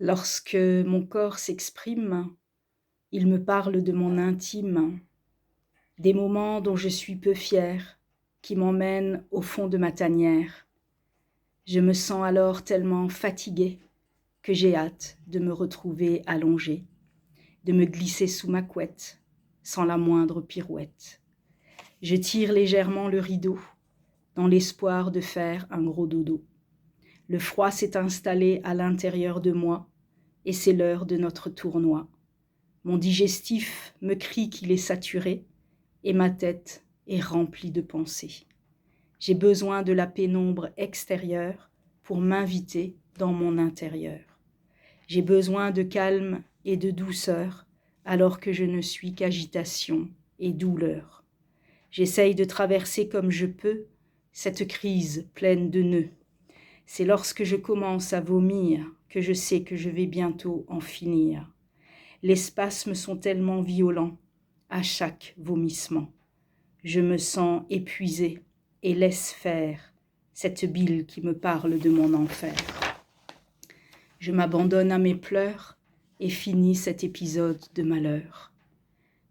Lorsque mon corps s'exprime, il me parle de mon intime, des moments dont je suis peu fière, qui m'emmènent au fond de ma tanière. Je me sens alors tellement fatiguée que j'ai hâte de me retrouver allongée, de me glisser sous ma couette, sans la moindre pirouette. Je tire légèrement le rideau, dans l'espoir de faire un gros dodo. Le froid s'est installé à l'intérieur de moi, et c'est l'heure de notre tournoi. Mon digestif me crie qu'il est saturé, et ma tête est remplie de pensées. J'ai besoin de la pénombre extérieure pour m'inviter dans mon intérieur. J'ai besoin de calme et de douceur, alors que je ne suis qu'agitation et douleur. J'essaye de traverser comme je peux cette crise pleine de nœuds. C'est lorsque je commence à vomir que je sais que je vais bientôt en finir. Les spasmes sont tellement violents à chaque vomissement. Je me sens épuisée et laisse faire cette bile qui me parle de mon enfer. Je m'abandonne à mes pleurs et finis cet épisode de malheur.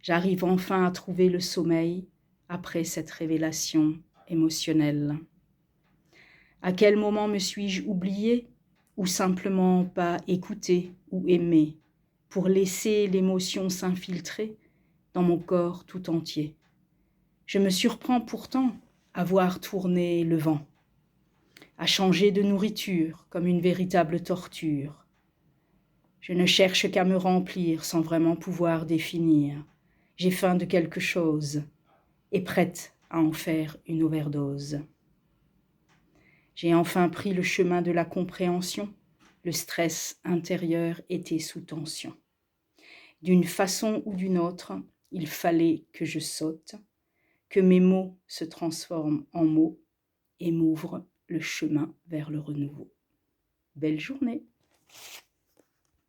J'arrive enfin à trouver le sommeil après cette révélation émotionnelle. À quel moment me suis-je oubliée ou simplement pas écoutée ou aimée pour laisser l'émotion s'infiltrer dans mon corps tout entier? Je me surprends pourtant à voir tourner le vent, à changer de nourriture comme une véritable torture. Je ne cherche qu'à me remplir sans vraiment pouvoir définir. J'ai faim de quelque chose et prête à en faire une overdose. J'ai enfin pris le chemin de la compréhension. Le stress intérieur était sous tension. D'une façon ou d'une autre, il fallait que je saute, que mes mots se transforment en mots et m'ouvrent le chemin vers le renouveau. Belle journée!